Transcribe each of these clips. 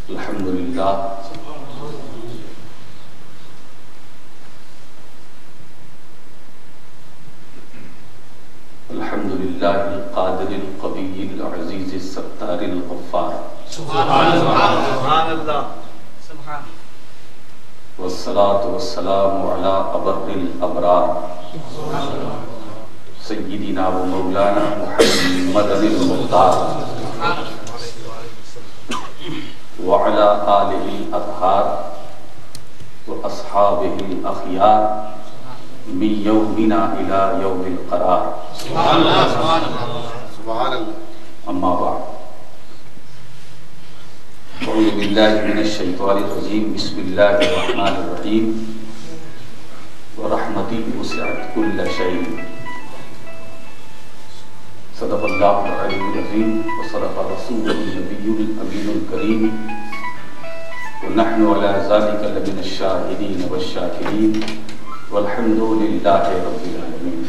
الحمدللہ الحمدللہ القادر القوی العزیز الستار الغفار سبحان اللہ والصلاة والسلام علی ابر الابرار سیدنا و مولانا محمد المختار وعلى آلہ الاطہار واصحابہ الاخیار من یومنا الى یوم القرار سبحان اللہ اما بعد اعوذ باللہ من الشیطان الرجیم بسم اللہ الرحمن الرحیم ورحمتی وسعت کل شیء صدق اللہ العلی العظیم وصدق رسول النبی الامین الکریم ونحن علی ذلک لمن الشاہدین والشاکرین والحمد للہ رب العالمین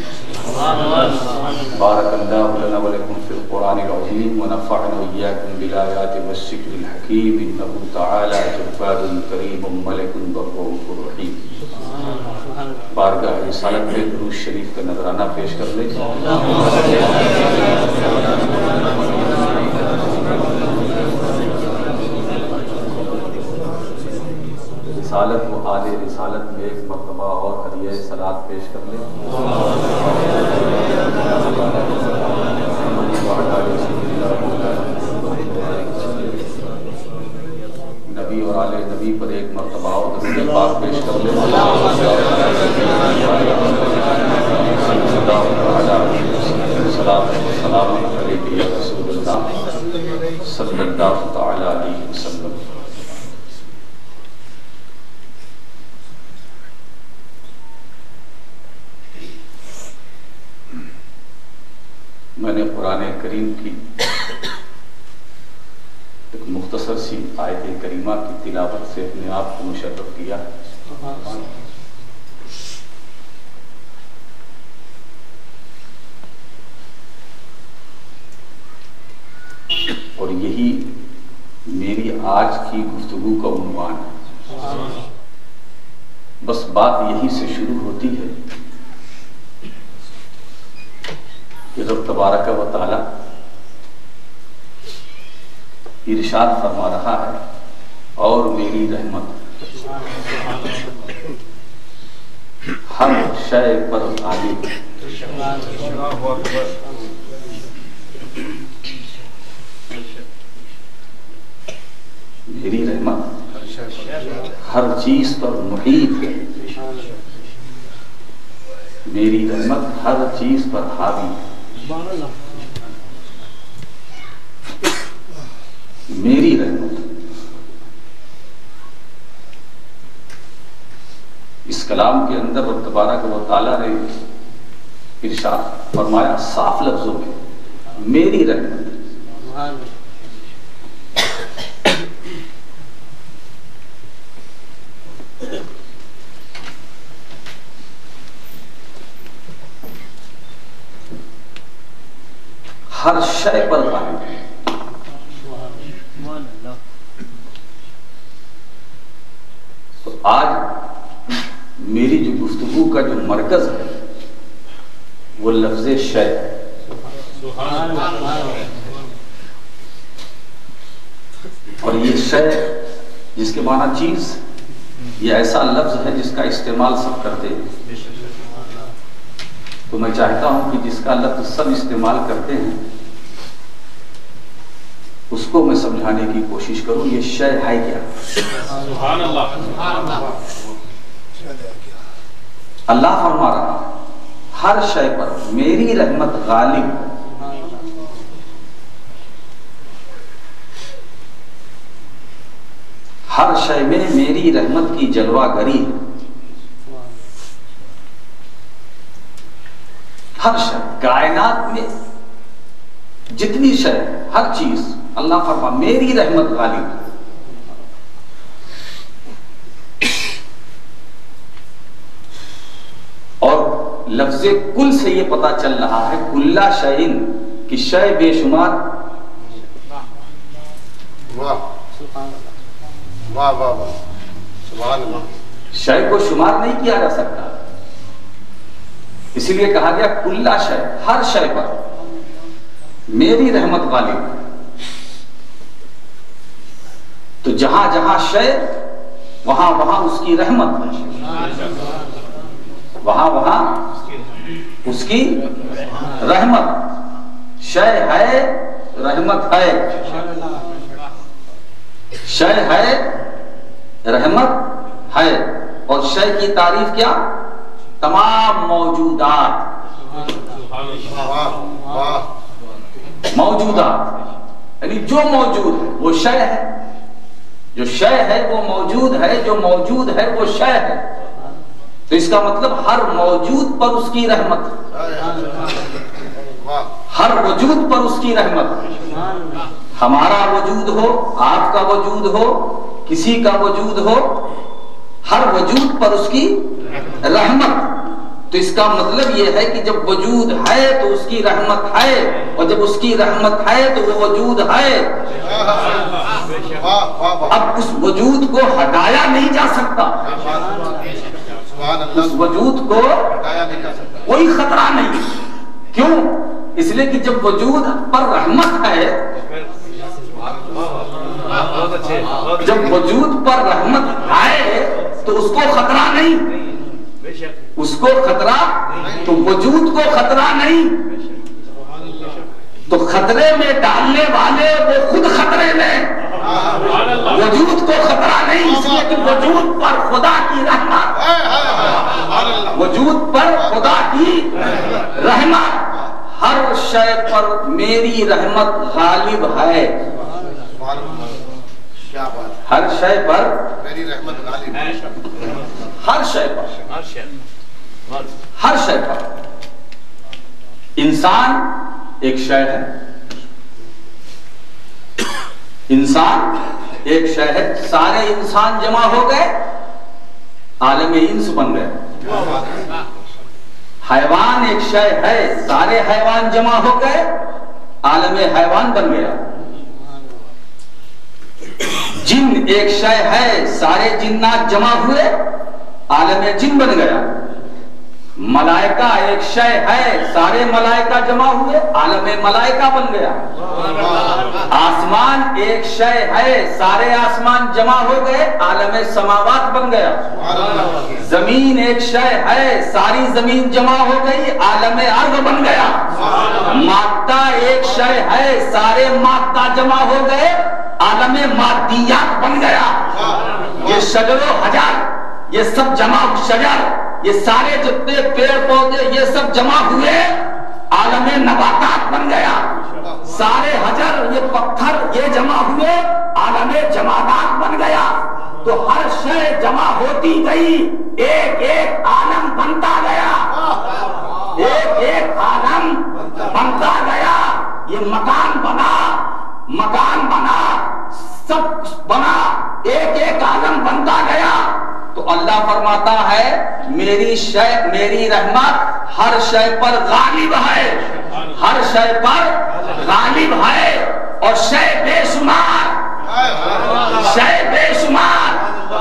بارک اللہ لنا ولکم فی القرآن العظیم ونفعنا وإیاکم بالآیات والذکر الحکیم انہ تعالی جواد کریم ملک بر رؤوف رحیم. بارگاہ رسالت میں درود شریف کا نذرانہ پیش کر لیں. رسالت و آل رسالت میں ایک مرتبہ اور ہدیہ صلوات پیش کر لیں. نبی اور آل نبی پر ایک مرتبہ اور درود پاک پیش کر لیں. السلام علیکم یا رسول اللہ صلی اللہ تعالی علیہ وسلم. میں نے قرآن کریم کی ایک مختصر سی آیت کریمہ کی تلاوت سے اپنے آپ کو مشرف کیا. اور یہی میری آج کی گفتگو کا عنوان ہے. بس بات یہی سے شروع ہوتی ہے کہ رب تبارک و تعالی ارشاد فرما رہا ہے اور میری رحمت ہر شے پر غالب. میری رحمت ہر چیز پر محیط ہے. میری رحمت ہر چیز پر حاوی ہے. میری رحمت اس کلام کے اندر رب تبارک و تعالیٰ نے ارشاد فرمایا صاف لفظوں میں میری رحمت. ہر شے پر غالب ہے. تو آج میری جو گفتگو کا جو مرکز ہے وہ لفظ شے ہے. اور یہ شے جس کے معنی چیز یہ ایسا لفظ ہے جس کا استعمال سب کرتے ہیں. تو میں چاہتا ہوں کہ جس کا لفظ سب استعمال کرتے ہیں اس کو میں سمجھانے کی کوشش کروں. یہ شے ہے کیا؟ سبحان اللہ. اللہ فرما رہا ہے ہر شے پر میری رحمت غالب ہے. ہر شے میں میری رحمت کی جلوہ گری ہے. ہر شے کائنات میں جتنی شے ہر چیز اللہ فرما میری رحمت غالب ہے. اور لفظ کل سے یہ پتا چل رہا ہے کلّا شیء کی شے بے شمار واہ واہ واہ سبحان اللہ. شے کو شمار نہیں کیا جا سکتا. اسی لیے کہا گیا کلا شے، ہر شے پر میری رحمت غالب ہے. تو جہاں جہاں شے وہاں وہاں اس کی رحمت ہے، وہاں وہاں اس کی رحمت. شے ہے رحمت ہے، شے ہے رحمت ہے. اور شے کی تعریف کیا؟ تمام موجودات، موجودات یعنی جو موجود ہے وہ شے ہے، جو شے ہے وہ موجود ہے، جو موجود ہے وہ شے ہے. تو اس کا مطلب ہر موجود پر اس کی رحمت، ہر وجود پر اس کی رحمت. ہمارا وجود ہو، آپ کا وجود ہو، کسی کا وجود ہو، ہر وجود پر اس کی رحمت. تو اس کا مطلب یہ ہے کہ جب وجود ہے تو اس کی رحمت ہے، اور جب اس کی رحمت ہے تو وہ وجود ہے. اب اس وجود کو ہٹایا نہیں جا سکتا، اس وجود کو کوئی خطرہ نہیں. کیوں؟ اس لیے کہ جب وجود پر رحمت ہے، جب وجود پر رحمت آئے تو اس کو خطرہ نہیں، اس کو خطرہ تو وجود کو خطرہ نہیں. تو خطرے میں ڈالنے والے وہ خود خطرے میں، وجود کو خطرہ نہیں. اس لیے کہ وجود پر خدا کی رحمت، وجود پر خدا کی رحمت. ہر شے پر میری رحمت غالب ہے، ہر شے پر میری رحمت غالب ہے، ہر شے پر، ہر شے پر. انسان ایک شے ہے، انسان ایک شے ہے. سارے انسان جمع ہو گئے، عالم انس بن گئے. حیوان ایک شے ہے، سارے حیوان جمع ہو گئے، عالم حیوان بن گیا. جن ایک شے ہے، سارے جنات جمع ہوئے، عالم جن بن گیا. ملائکہ ایک شے ہے، سارے ملائکہ جمع ہوئے، عالم ملائکہ بن گیا. آسمان ایک شے ہے، سارے آسمان جمع ہو گئے، عالم سماوات بن گیا. زمین ایک شے ہے، ساری زمین جمع ہو گئی، عالم ارض بن گیا. مادہ ایک شے ہے، سارے مادہ جمع ہو گئے، عالم مادیات بن گیا. یہ شجر و حجر، یہ سب جمع، شجر یہ سارے جتنے پیڑ پودے یہ سب جمع ہوئے، عالم نباتات بن گیا. سارے حجر یہ پتھر یہ جمع ہوئے، عالم جمادات بن گیا. تو ہر شے جمع ہوتی گئی، ایک ایک عالم بنتا گیا، ایک ایک عالم بنتا گیا. یہ مکان بنا، مکان بنا، سب بنا، ایک ایک عالم بنتا گیا. تو اللہ فرماتا ہے میری شے، میری رحمت ہر شے پر غالب ہے، ہر شے پر غالب ہے. اور شے بے شمار، شے بے شمار.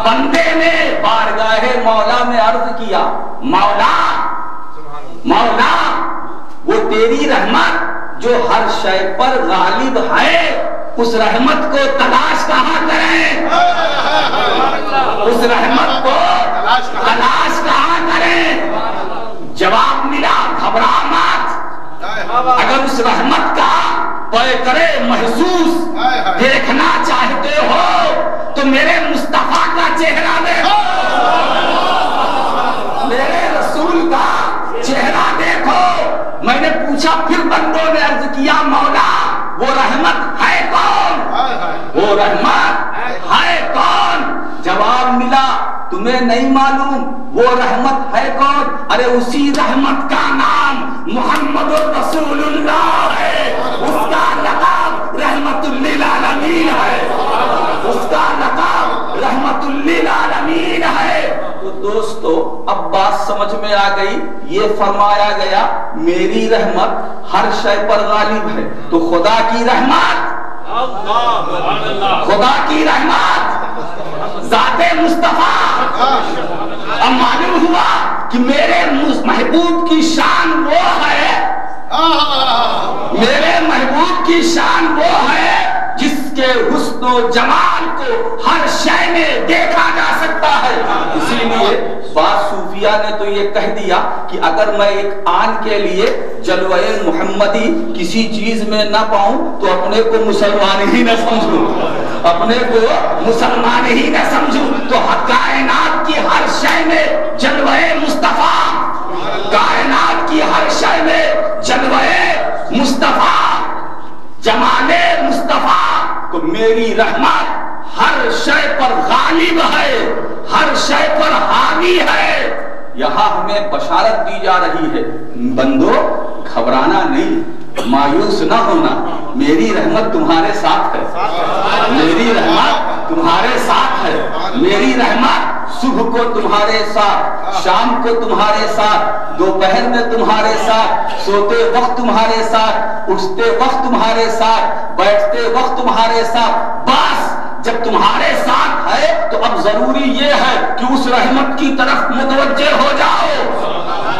بندے نے بارگاہ مولا میں عرض کیا، مولا مولا وہ تیری رحمت جو ہر شے پر غالب ہے، اس رحمت کو تلاش کہاں کریں، اس رحمت کو تلاش کہاں کریں. جواب ملا، گھبرا مت. اگر اس رحمت کا پیکرے محسوس دیکھنا چاہتے ہو تو میرے مصطفیٰ کا چہرہ دیکھو، میرے رسول کا چہرہ دیکھو. میں نے پوچھا، پھر بندوں نے عرض کیا، مولا وہ رحمت ہے کون، وہ رحمت ہے کون. جواب ملا، تمہیں نہیں معلوم وہ رحمت ہے کون؟ ارے اسی رحمت کا نام محمد رسول اللہ ہے، اس کا لقب رحمت للعالمین ہے، اس کا لقب رحمت للعالمین ہے. تو دوستو اب بات سمجھ میں آ گئی. یہ فرمایا گیا میری رحمت ہر شے پر غالب ہے. تو خدا کی رحمت، خدا کی رحمت ذات مصطفیٰ. اب معلوم ہوا کہ میرے محبوب کی شان وہ ہے, میرے محبوب کی شان وہ ہے جس کے حسن و جمال کو ہر شے میں دیکھا جا سکتا ہے. اسی لیے بعض صوفیہ نے تو یہ کہہ دیا کہ اگر میں ایک آن کے لیے جلوہ محمدی کسی چیز میں نہ پاؤں تو اپنے کو مسلمان ہی نہ سمجھوں, اپنے کو مسلمان ہی نہ سمجھوں. تو کائنات کی ہر شے میں جلوہ مصطفیٰ, کائنات کی ہر شے میں جلوہ مصطفیٰ, جمال مصطفیٰ. تو میری رحمت ہر شے پر غالب ہے, ہر شے پر حاوی ہے. یہاں ہمیں بشارت دی جا رہی ہے, بندو گھبرانا نہیں, مایوس نہ ہونا, میری رحمت تمہارے ساتھ ہے, میری رحمت تمہارے ساتھ ہے. میری رحمت صبح کو تمہارے ساتھ, شام کو تمہارے ساتھ, دوپہر میں تمہارے ساتھ, سوتے وقت تمہارے ساتھ, اٹھتے وقت تمہارے ساتھ, بیٹھتے وقت تمہارے ساتھ. بس جب تمہارے ساتھ ہے تو اب ضروری یہ ہے کہ اس رحمت کی طرف متوجہ ہو جاؤ,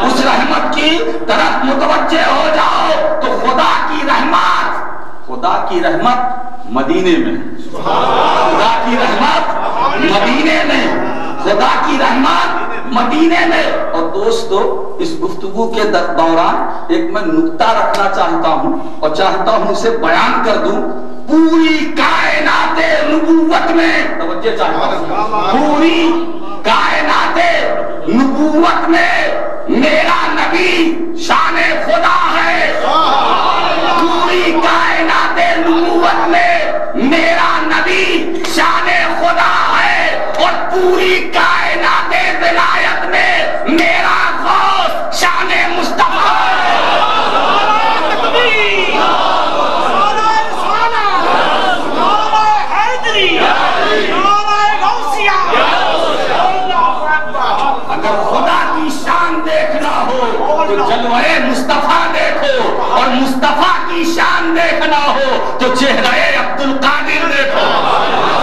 اس رحمت کی طرف متوجہ ہو جاؤ. تو خدا کی رحمت, خدا کی رحمت مدینے میں, خدا کی رحمت مدینے میں, خدا کی رحمت مدینے میں. اور دوستو اس گفتگو کے دوران ایک میں نکتہ رکھنا چاہتا ہوں اور چاہتا ہوں اسے بیان کر دوں. پوری کائنات نبوت میں, توجہ چاہتا ہوں, پوری کائنات نبوت میں میرا نبی شان خدا ہے. پوری کائنات نبوت میں میرا نبی شان خدا ہے. اور پوری کائنات ولایت میں میرا غوث شان مصطفیٰ ہے. اگر خدا کی شان دیکھنا ہو تو جلوہ مصطفیٰ دیکھو, اور مصطفیٰ کی شان دیکھنا ہو تو چہرہ عبد القادر دیکھو,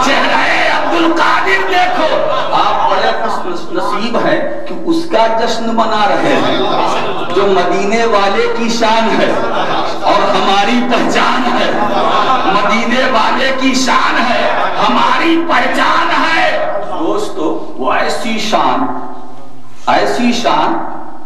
چہرہ عبد القادر دیکھو. آپ بڑے خوش نصیب ہیں کہ اس کا جشن منا رہے ہیں جو مدینے والے کی شان ہے اور ہماری پہچان ہے. مدینے والے کی شان ہے, ہماری پہچان ہے. دوستو وہ ایسی شان, ایسی شان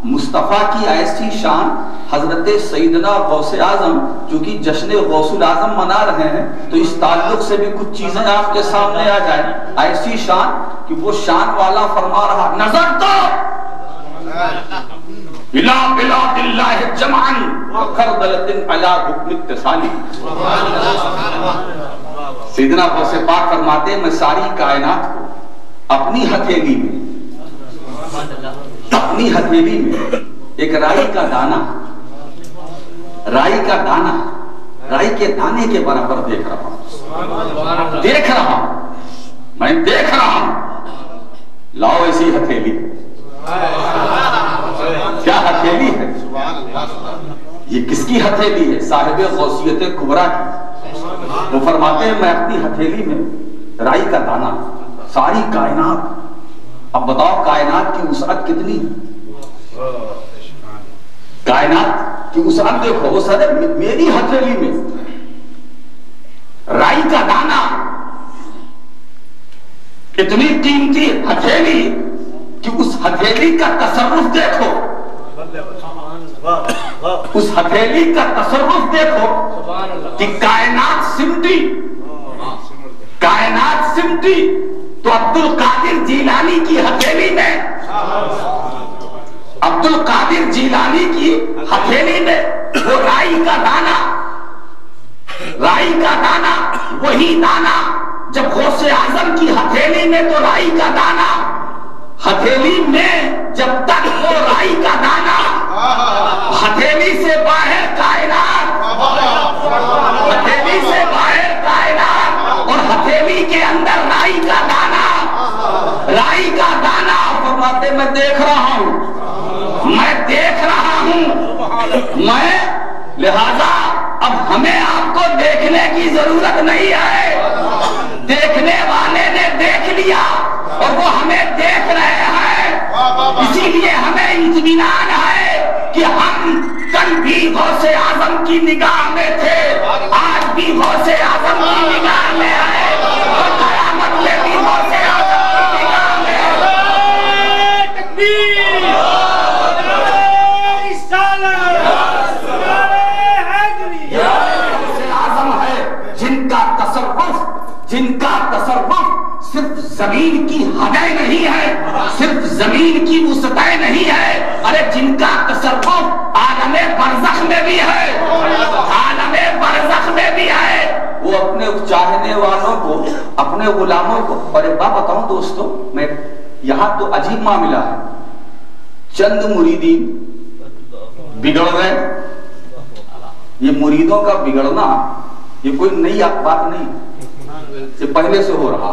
مصطفیٰ کی, ایسی شان حضرت سیدنا غوث اعظم جو کہ جشن غوث الاعظم منا رہے ہیں, تو اس تعلق سے بھی کچھ چیزیں آپ کے سامنے آ جائیں. ایسی شان کہ وہ شان والا فرما رہا, نظر تو بلا بلاد اللہ جمعن وخردلۃ علی حکم اتصالی. سیدنا غوث پاک فرماتے ہیں میں ساری کائنات کو اپنی ہتھیلی میں, اپنی ہتھیلی میں ایک رائی کا دانہ, رائی کا دانہ, رائی کے دانے کے برابر دیکھ رہا ہوں, دیکھ رہا ہوں, میں دیکھ رہا ہوں. لاؤ ایسی ہتھیلی, کیا ہتھیلی ہے یہ, کس کی ہتھیلی ہے؟ صاحب غوثیت کبریٰ کی. وہ فرماتے ہیں میں اپنی ہتھیلی میں رائی کا دانہ, ساری کائنات. اب بتاؤ کائنات کی وسعت کتنی ہے, کائنات کی وسعت دیکھو. وہ سر میری ہتھیلی میں رائی کا دانہ, اتنی قیمتی ہتھیلی کہ اس ہتھیلی کا تصرف دیکھو, اس ہتھیلی کا تصرف دیکھو کہ کائنات سمٹی, کائنات سمٹی تو عبد القادر جیلانی کی ہتھیلی میں, عبد القادر جیلانی کی ہتھیلی میں وہ رائی کا دانہ, رائی کا دانہ, وہی دانہ جب غوث اعظم کی ہتھیلی میں تو رائی کا دانہ, ہتھیلی میں جب تک وہ رائی کا دانہ, ہتھیلی سے باہر کائنات, ہتھیلی سے باہر کائنات, اور ہتھیلی کے اندر رائی کا دانہ, رائی کا دانہ. فرماتے میں دیکھ رہا ہوں, میں دیکھ رہا ہوں, میں لہذا اب ہمیں آپ کو دیکھنے کی ضرورت نہیں ہے, دیکھنے والے نے دیکھ لیا, ہمیں دیکھ رہے ہیں، اسی لیے ہمیں اطمینان ہے کہ ہم کل بھی غوث اعظم کی نگاہ میں تھے، آج بھی غوث اعظم کی نگاہ میں ہے، اور قیامت میں بھی غوث اعظم کی نگاہ میں ہے۔ تکبیر، جن کا تصرف صرف زمین کی حدیں نہیں ہے، صرف زمین کی وسعتیں نہیں ہے، ارے جن کا تصرف عالم برزخ میں بھی ہے، عالم برزخ میں بھی ہے، وہ اپنے چاہنے والوں کو، اپنے غلاموں کو، اور ایک بات بتاؤں دوستو، میں یہاں تو عجیب معاملہ ہے، چند مریدین بگڑ گئے، یہ مریدوں کا بگڑنا یہ کوئی نئی بات نہیں، یہ پہلے سے ہو رہا۔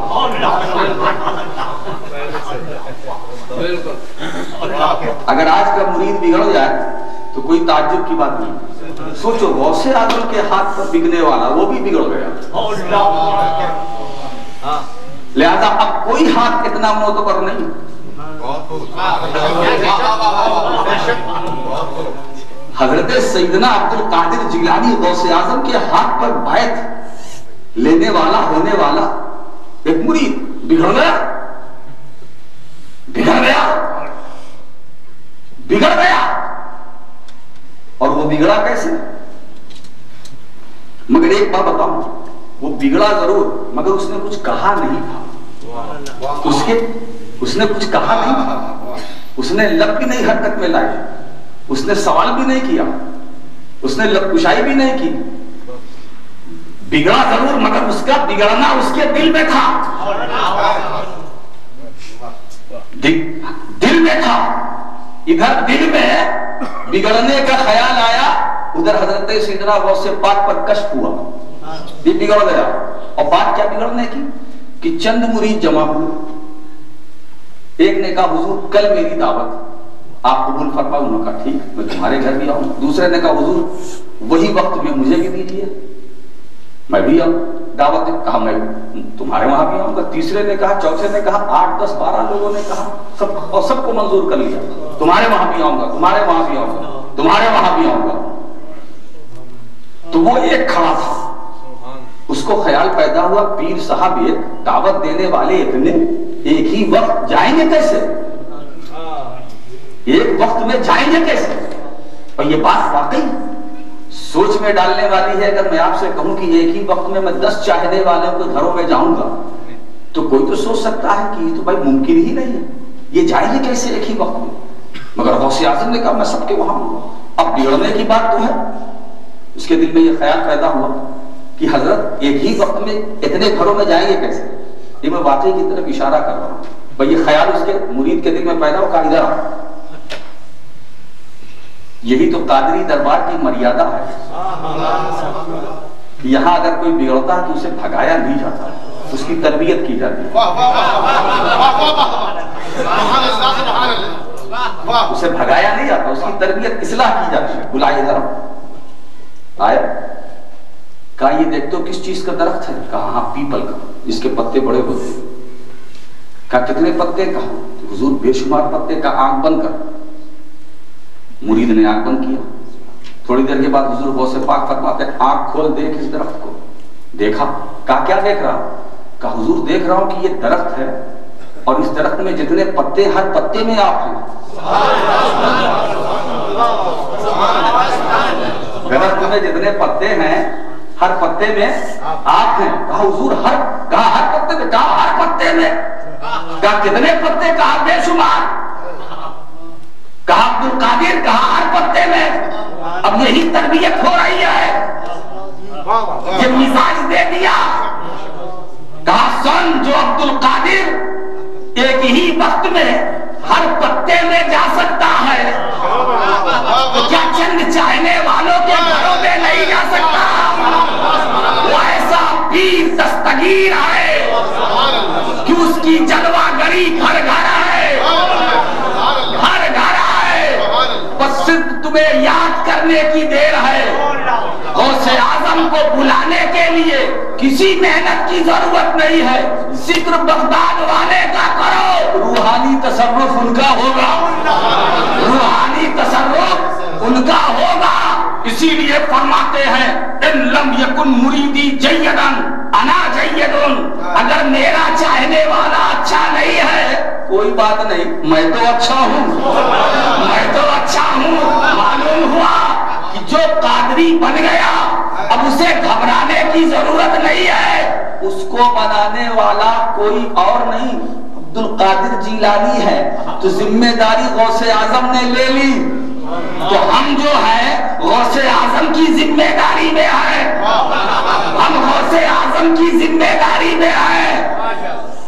اگر آج کا مرید بگڑ جائے تو کوئی تعجب کی بات نہیں، سوچو غوث اعظم کے ہاتھ پر بگنے والا وہ بھی بگڑ گیا، لہذا اب کوئی ہاتھ اتنا معتبر نہیں۔ حضرت سیدنا عبد القادر جیلانی غوث اعظم کے ہاتھ پر بیعت لینے والا، ہونے والا ایک مرید بگڑ گیا، بگڑ گیا، بگڑ گیا، اور وہ بگڑا کیسے؟ مگر ایک بات بتاؤں، وہ بگڑا ضرور مگر اس نے کچھ کہا نہیں تھا، اس نے کچھ کہا نہیں تھا، اس نے لب بھی نہیں حرکت میں لائی، اس نے سوال بھی نہیں کیا، اس نے لب کشائی بھی نہیں کی، بگڑا ضرور مگر اس کا بگڑنا اس کے دل میں تھا، دل میں تھا، ادھر دل میں بگڑنے کا خیال آیا، ادھر حضرت سیدنا غوث پاک پر کشف ہوا، یہ بگڑ گیا، اور بات کیا بگڑنے کی کہ چند مرید جمع ہوئے، ایک نے کہا حضور کل میری دعوت آپ قبول فرماؤ، انہوں نے کہا ٹھیک میں تمہارے گھر بھی آؤں، دوسرے نے کہا حضور وہی وقت میں مجھے بھی دیجیے میں بھی آؤں دعوت دے، کہا میں تمہارے وہاں بھی آؤں گا، تیسرے نے کہا، چوتھے نے کہا، 8 10 12 لوگوں نے کہا، سب کو منظور کر لیا، تمہارے وہاں بھی آؤں گا، تمہارے وہاں بھی آؤں گا، تمہارے وہاں بھی آؤں گا۔ تو وہ ایک کھڑا تھا، اس کو خیال پیدا ہوا پیر صاحب ایک دعوت دینے والے اتنے ایک ہی وقت جائیں گے کیسے، ایک وقت میں جائیں گے کیسے؟ اور یہ بات واقعی سوچ میں ڈالنے والی ہے۔ اگر میں آپ سے کہوں کہ ایک ہی وقت میں 10 چاہنے والوں کے گھروں میں جاؤں گا تو کوئی تو سوچ سکتا ہے کہ یہ تو بھائی ممکن ہی نہیں ہے، یہ جائیں گے کیسے ایک ہی وقت میں؟ مگر غوث اعظم نے کہا میں سب کے وہاں ہوں۔ اب بگڑنے کی بات تو ہے، اس کے دل میں یہ خیال پیدا ہوا کہ حضرت ایک ہی وقت میں اتنے گھروں میں جائیں گے کیسے؟ یہ میں واقعی کی طرف اشارہ کر رہا ہوں، بھائی یہ خیال اس کے مرید کے دل میں پیدا ہو، کہا ادھر آ۔ یہی تو قادری دربار کی مریادہ ہے، یہاں اگر کوئی بگڑتا ہے تو اسے بھگایا نہیں جاتا، اس کی تربیت کی جاتی ہے، اسے بھگایا نہیں جاتا، اس کی تربیت اصلاح کی جاتی ہے۔ بلائے ذرا آئے، کہا یہ دیکھتے ہو کس چیز کا درخت ہے؟ کہا ہاں پیپل کا، جس کے پتے بڑے ہوتے ہیں۔ کہا کتنے پتے؟ کہا حضور بے شمار پتے۔ کا آنکھ بند کر۔ مرید نے آنکھ بند کیا، تھوڑی دیر کے بعد حضور غوث پاک فرماتے ہیں آنکھ کھول دیکھ اس درخت کو۔ دیکھا، کہا کیا دیکھ رہا؟ کہا حضور دیکھ رہا ہوں کہ یہ درخت ہے اور اس درخت میں جتنے پتے ہر پتے میں آپ ہیں۔ درخت میں جتنے پتے ہیں ہر پتے میں آپ ہیں۔ کہا حضور ہر پتے میں؟ کہا ہر پتے میں۔ کہا کتنے پتے؟ کہا بے شمار۔ کہا عبد القادر؟ کہا ہر پتے میں۔ اب یہی تربیت ہو رہی ہے، یہ مزاج دے دیا۔ کہا سن جو عبد القادر ایک ہی وقت میں ہر پتے میں جا سکتا ہے تو کیا چند چاہنے والوں کے گھروں میں نہیں جا سکتا؟ وہ ایسا پیر دستگیر ہے کہ اس کی جلوہ گری گھر گھر ہے، گھر گھر ہے، بس صرف تمہیں یاد کرنے کی دیر ہے۔ غوث اعظم کو بلانے کے لیے کسی محنت کی ضرورت نہیں ہے، ذکر بغداد والے کا کرو، روحانی تصرف ان کا ہوگا، روحانی تصرف ان کا ہوگا۔ اسی لیے فرماتے ہیں ان لم یکن مریدی جیدن انا جیدن، اگر میرا چاہنے والا اچھا نہیں ہے کوئی بات نہیں، میں تو اچھا ہوں، میں تو اچھا ہوں۔ معلوم ہوا کہ جو قادری بن گیا اب اسے گھبرانے کی ضرورت نہیں ہے، اس کو بنانے والا کوئی اور نہیں عبد القادر جیلانی ہے، تو ذمہ داری غوث اعظم نے لے لی، تو ہم جو ہے غوث اعظم کی ذمہ داری میں ہے، ہم غوث اعظم کی ذمہ داری میں ہے۔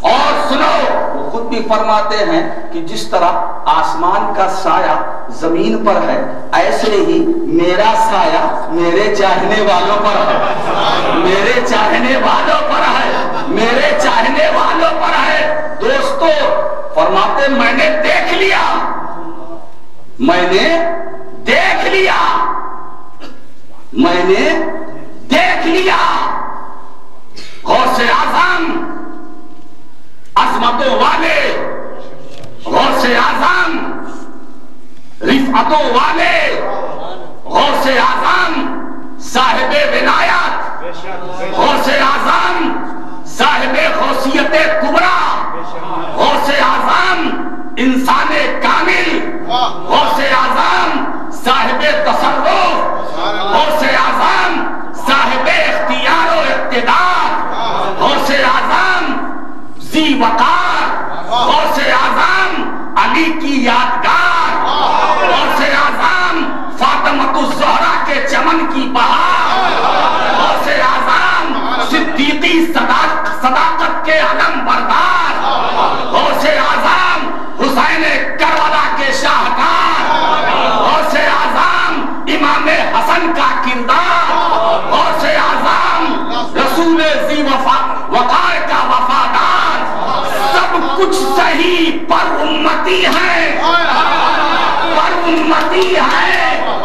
اور سنو وہ خود بھی فرماتے ہیں کہ جس طرح آسمان کا سایہ زمین پر ہے ایسے ہی میرا سایہ میرے چاہنے والوں پر ہے، میرے چاہنے والوں پر ہے، میرے چاہنے والوں پر ہے۔ دوستو فرماتے میں نے دیکھ لیا، میں نے دیکھ لیا، میں نے دیکھ لیا غوث اعظم عظمتوں والے، غوث اعظم رفعتوں والے، غوث اعظم صاحب ولایت، غوث اعظم صاحب غوثیت کبریٰ، غوث اعظم انسان کامل، غوث اعظم صاحب تصرف، غوث اعظم صاحب اختیار و اقتدار، غوث اعظم ذی وقار، غوث اعظم علی کی یادگار، غوث اعظم فاطمۃ الزہرا کے چمن کی بہار، غوث اعظم صدیقی صداقت کے علم بردار، غوث اعظم حسین کربلا کے شاہکار، غوث اعظم امام حسن کا کردار، غوث اعظم رسول ذی وقار کا وفادار، سب کچھ صحیح پر امتی ہے، پر امتی ہے،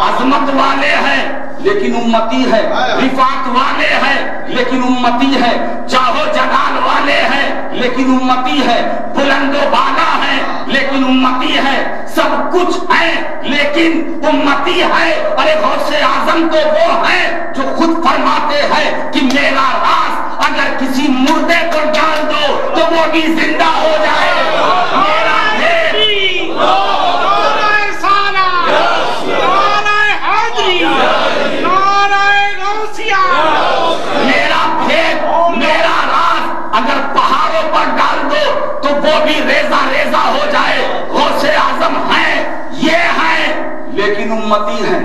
عظمت والے ہیں لیکن امتی ہے، رفعت والے ہیں لیکن امتی ہے، چاہو جلال والے ہیں لیکن امتی ہے، بلند و بالا ہے لیکن امتی ہے، سب کچھ ہے لیکن امتی ہے۔ ارے غوث اعظم تو وہ ہیں جو خود فرماتے ہیں کہ میرا راز اگر کسی مردے کو ڈال دو تو وہ بھی زندہ ہو جائے، میرا میرا راز اگر پہاڑوں پر ڈال دو تو وہ بھی ریزہ ریزہ ہو جائے۔ غوث اعظم ہیں، یہ ہیں لیکن امتی ہیں،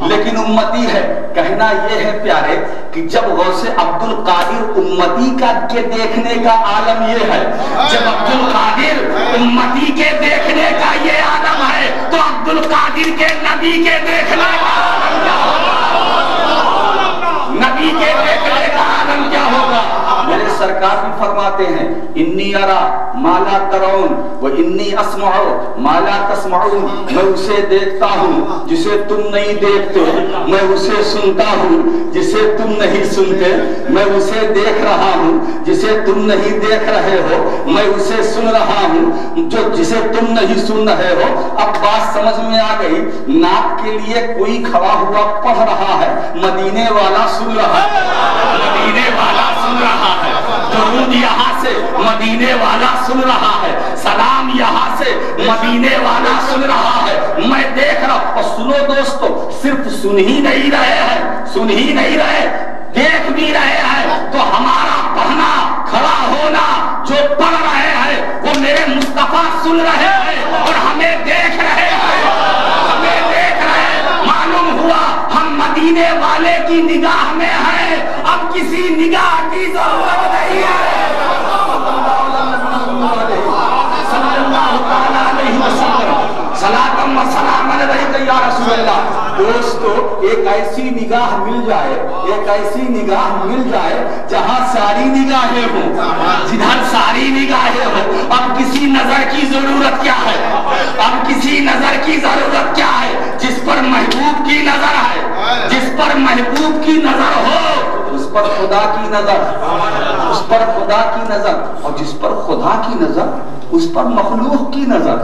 لیکن امتی ہے۔ کہنا یہ ہے پیارے کہ جب غوث عبد القادر امتی کا کے دیکھنے کا عالم یہ ہے، جب عبد القادر امتی کے دیکھنے کا یہ عالم ہے تو عبد القادر کے نبی کے دیکھنے کا عالم کیا ہوگا؟ نبی کے دیکھنے کا عالم کیا ہوگا؟ میرے سرکار بھی فرماتے ہیں انی ارا ما لا ترون و انی اسمع ما لا تسمعون، میں اسے دیکھتا ہوں جسے تم نہیں دیکھتے، میں اسے سنتا ہوں جسے تم نہیں سنتے، میں اسے دیکھ رہا ہوں جسے تم نہیں دیکھ رہے ہو، میں اسے سن رہا ہوں جو جسے تم نہیں سن رہے ہو۔ اب بات سمجھ میں آ گئی، نعت کے لیے کوئی کھڑا ہوا پڑھ رہا ہے، مدینے والا سن رہا ہے، مدینے والا سن رہا ہے، درود یہاں سے مدینے والا سن رہا ہے، سلام یہاں سے مدینے والا سن رہا ہے، میں دیکھ رہا ہوں۔ اور سنو دوستو، صرف سن ہی نہیں رہے ہیں، سن ہی نہیں رہے، دیکھ بھی رہے ہیں، تو ہمارا پڑھنا، کھڑا ہونا، جو پڑھ رہے ہیں وہ میرے مصطفیٰ سن رہے ہیں اور ہمیں دیکھ رہے ہیں، ہمیں دیکھ رہے ہیں۔ معلوم ہوا ہم مدینے والے کی نگاہ میں ہیں، اب کسی نگاہ کی ضرورت نہیں ہے۔ سلام و سلام علیکم یا رسول اللہ۔ دوستو ایک ایسی نگاہ مل جائے، ایک ایسی نگاہ مل جائے جہاں ساری نگاہیں ہوں، جدھر ساری نگاہیں ہوں۔ اب کسی نظر کی ضرورت کیا ہے؟ اب کسی نظر کی ضرورت کیا ہے؟ جس پر محبوب کی نظر ہے، جس پر محبوب کی نظر ہو اس پر خدا کی نظر، اس پر خدا کی نظر، اور جس پر خدا کی نظر اس پر مخلوق کی نظر۔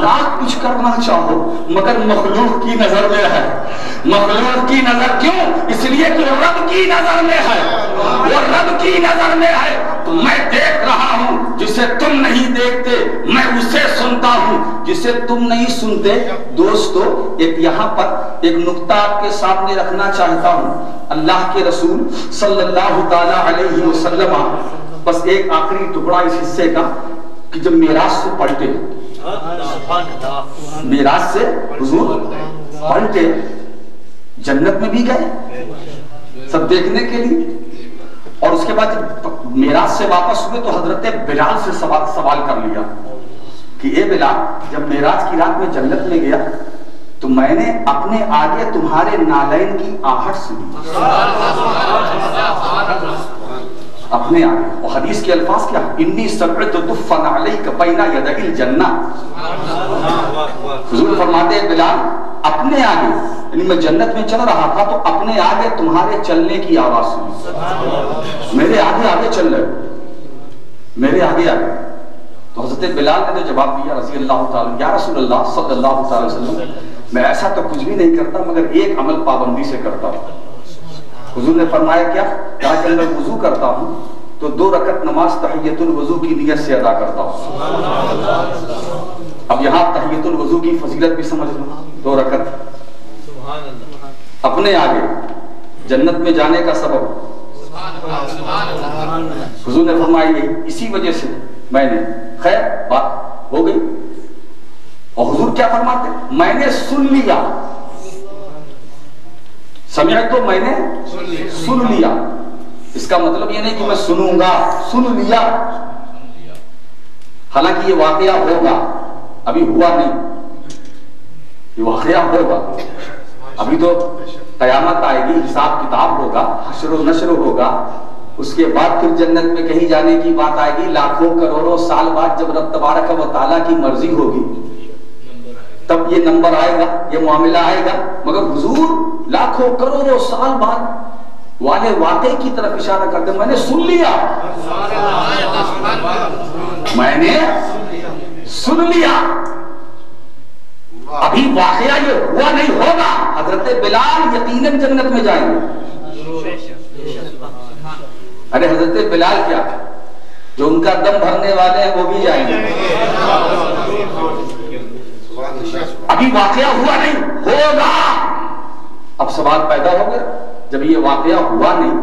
لاکھ کچھ کرنا چاہو مگر مخلوق کی نظر میں ہے۔ مخلوق کی نظر کیوں؟ اس لیے کہ رب کی نظر میں ہے، وہ رب کی نظر میں ہے۔ تو میں دیکھ رہا ہوں جسے تم نہیں دیکھتے، میں اسے سنتا ہوں جسے تم نہیں سنتے۔ دوستو ایک یہاں پر ایک نقطہ آپ کے سامنے رکھنا چاہتا ہوں۔ اللہ کے رسول صلی اللہ تعالی علیہ وسلم بس ایک آخری ٹکڑا اس حصے کا کہ جب معراج سے پلٹے، معراج سے حضور پلٹے، جنت میں بھی گئے سب دیکھنے کے لیے، اور اس کے بعد جب معراج سے واپس ہوئے تو حضرت بلال سے سوال کر لیا کہ اے بلال، جب معراج کی رات میں جنت میں گیا تو میں نے اپنے آگے تمہارے نالین کی آہٹ سنی، اپنے آگے۔ اور حدیث کے الفاظ کیا؟ انی سمعت دف علیک بین یدی الجنہ۔ حضور فرماتے ہیں بلال اپنے آگے، یعنی میں جنت میں چل رہا تھا تو اپنے آگے تمہارے چلنے کی آواز سنی، میرے آگے آگے چل رہے، میرے آگے آگے۔ تو حضرت بلال نے تو جواب دیا رضی اللہ تعالی، یا رسول اللہ صلی اللہ تعالی وسلم، میں ایسا تو کچھ بھی نہیں کرتا مگر ایک عمل پابندی سے کرتا ہوں۔ حضور نے فرمایا کیا؟ کہا کہ میں وضو کرتا ہوں تو 2 رکعت نماز تحیۃ الوضو کی نیت سے ادا کرتا ہوں۔ اب یہاں تحیۃ الوضو کی فضیلت بھی سمجھ لو، 2 رکعت اپنے آگے جنت میں جانے کا سبب حضور نے فرمایا اسی وجہ سے میں نے، خیر بات ہو گئی۔ اور حضور کیا فرماتے؟ میں نے سن لیا، سمعت تو میں نے سن لیا، اس کا مطلب یہ نہیں کہ میں سنوں گا، سن لیا۔ حالانکہ یہ واقعہ ہوگا، ابھی ہوا نہیں، یہ واقعہ ہوگا، ابھی تو قیامت آئے گی، حساب کتاب ہوگا، حشر و نشر ہوگا، اس کے بعد پھر جنت میں کہیں جانے کی بات آئے گی، لاکھوں کروڑوں سال بعد جب رب تبارک و تعالیٰ کی مرضی ہوگی تب یہ نمبر آئے گا، یہ معاملہ آئے گا۔ مگر حضور لاکھوں کروڑوں سال بعد والے واقعے کی طرف اشارہ کرتے، میں نے سن لیا، میں نے سن لیا، ابھی واقعہ یہ ہوا نہیں ہوگا۔ حضرت بلال یقیناً جنت میں جائیں گے۔ ارے حضرت بلال کیا، جو ان کا دم بھرنے والے ہیں وہ بھی جائیں گے، ابھی واقعہ ہوا نہیں ہوگا۔ اب سوال پیدا ہو گیا، جب یہ واقعہ ہوا نہیں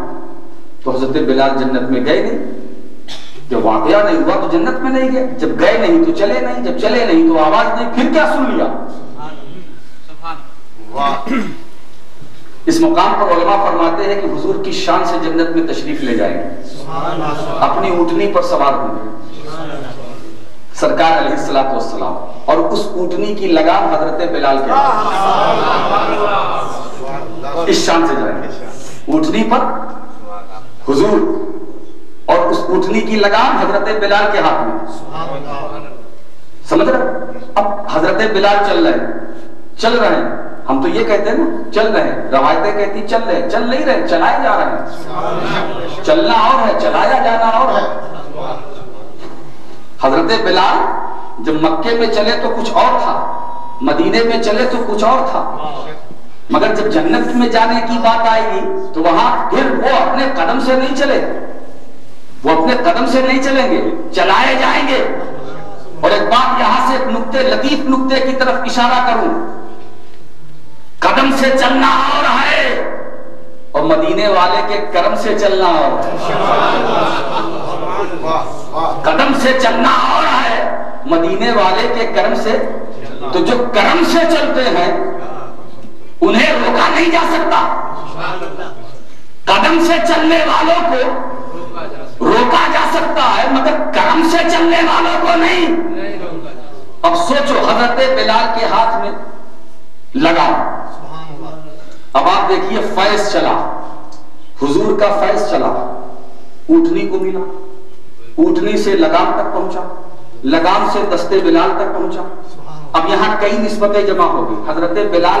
تو حضرت بلال جنت میں گئے نہیں، جب واقعہ نہیں ہوا تو جنت میں نہیں گئے، جب گئے نہیں تو چلے نہیں، جب چلے نہیں تو آواز نہیں، پھر کیا سن لیا؟ اس مقام پر علماء فرماتے ہیں کہ حضور کی شان سے جنت میں تشریف لے جائیں گے، اپنی اونٹنی پر سوار ہوں گے سرکار علیہ الصلوۃ والسلام، اور اس اونٹنی کی لگام حضرت بلال کے اس شان سے جائیں گے، اونٹنی پر حضور اور اس اونٹنی کی لگام حضرت بلال کے ہاتھ میں، سمجھ رہے؟ اب حضرت بلال چل رہے ہیں، ہم تو یہ کہتے ہیں نا چل رہے ہیں، روایتیں کہتی چل رہے ہیں، چل نہیں رہے، چلائے جا رہے ہیں، چلنا اور ہے، چلایا جانا اور ہے۔ حضرت بلال جب مکے میں چلے تو کچھ اور تھا، مدینے میں چلے تو کچھ اور تھا، مگر جب جنت میں جانے کی بات آئے گی تو وہاں پھر وہ اپنے قدم سے نہیں چلے، وہ اپنے قدم سے نہیں چلیں گے، چلائے جائیں گے۔ اور ایک بات یہاں سے ایک لطیف نقطے کی طرف اشارہ کروں، قدم سے چلنا اور ہے اور مدینے والے کے کرم سے چلنا اور ہے، قدم سے چلنا اور ہے مدینے والے کے کرم سے۔ تو جو کرم سے چلتے ہیں انہیں روکا نہیں جا سکتا، قدم سے چلنے والوں کو روکا جا سکتا ہے مگر کرم سے چلنے والوں کو نہیں۔ اب سوچو حضرت بلال کے ہاتھ میں لگا، اب آپ دیکھیے فیض چلا، حضور کا فیض چلا، اونٹنی کو ملا، اونٹنی سے لگام تک پہنچا، لگام سے دستے بلال تک پہنچا۔ اب یہاں کئی نسبتیں جمع ہو گئی، حضرت بلال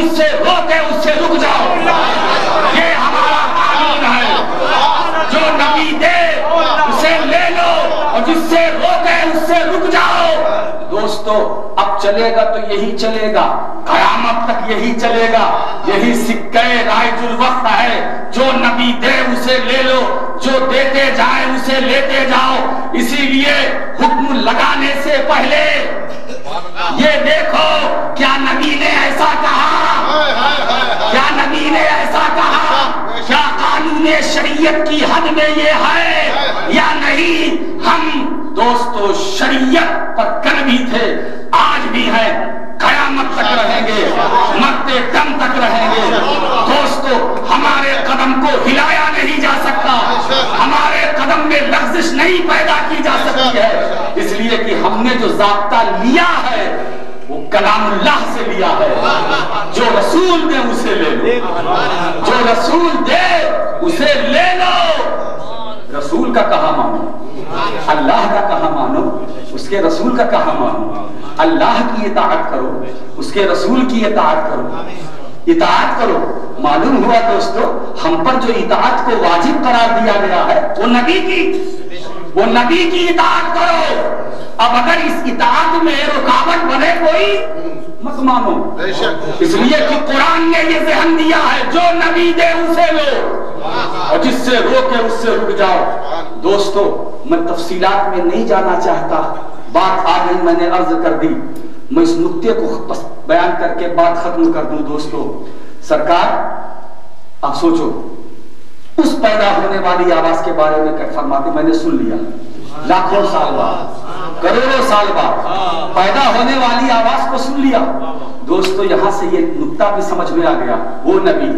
جس سے روکے اس سے رک جاؤ، یہ ہمارا قانون ہے۔ جو نبی دے اسے لے لو اور جس سے روکے اس سے رک جاؤ۔ دوستو اب چلے گا تو یہی چلے گا، قیامت تک یہی چلے گا، یہی سکہ رائج الوقت ہے۔ جو نبی دے اسے لے لو، جو دیتے جائیں اسے لیتے جاؤ۔ اسی لیے حکم لگانے سے پہلے یہ دیکھو کیا نبی نے ایسا کہا، کیا نبی نے ایسا کہا، کیا قانون شریعت کی حد میں یہ ہے یا نہیں۔ ہم دوستو شریعت پر کل بھی تھے، آج بھی ہے، قیامت تک رہیں گے، مرتے دم تک رہیں گے۔ دوستو ہمارے قدم کو ہلایا نہیں جا سکتا، ہمارے قدم میں لغزش نہیں پیدا کی جا سکتی ہے، اس لیے کہ ہم نے جو ضابطہ لیا ہے وہ کلام اللہ سے لیا ہے۔ جو رسول دے اسے لے لو، جو رسول دے اسے لے لو۔ رسول کا کہا مانو، اللہ کا کہا مانو، اس کے رسول کا کہا مانو۔ اللہ کی اطاعت کرو، اس کے رسول کی اطاعت کرو، اطاعت کرو۔ معلوم ہوا دوستو ہم پر جو اطاعت کو واجب قرار دیا گیا ہے وہ نبی کی اطاعت کرو۔ اب اگر اس اطاعت میں رکاوٹ بنے کوئی مت مانو، اس لیے کہ قرآن نے یہ ذہن دیا ہے جو نبی دے اسے لو اور جس سے روکے اس سے رک جاؤ۔ دوستو میں تفصیلات میں نہیں جانا چاہتا، بات آ گئی میں نے عرض کر دی، میں اس نقطے کو بیان کر کے بات ختم کر دوں۔ دوستو سرکار آپ سوچو اس پیدا ہونے والی آواز کے بارے میں کیا فرماتے، میں نے سن لیا، لاکھوں سال بعد، کروڑوں سال بعد پیدا ہونے والی آواز کو سن لیا۔ دوستو یہاں سے یہ نقطہ بھی سمجھ میں آ گیا، وہ نبی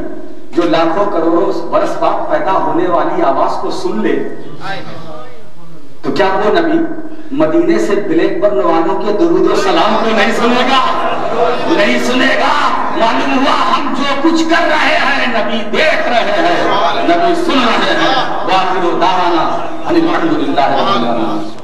جو لاکھوں کروڑوں برس بعد پیدا ہونے والی آواز کو سن لے تو کیا وہ نبی مدینے سے بلیک برن والوں کے درود و سلام کو نہیں سنے گا؟ نہیں سنے گا۔ معلوم ہوا ہم جو کچھ کر رہے ہیں نبی دیکھ رہے ہیں، نبی سن رہے ہیں۔ وآخر دعوانا ان الحمد للہ رب العالمین۔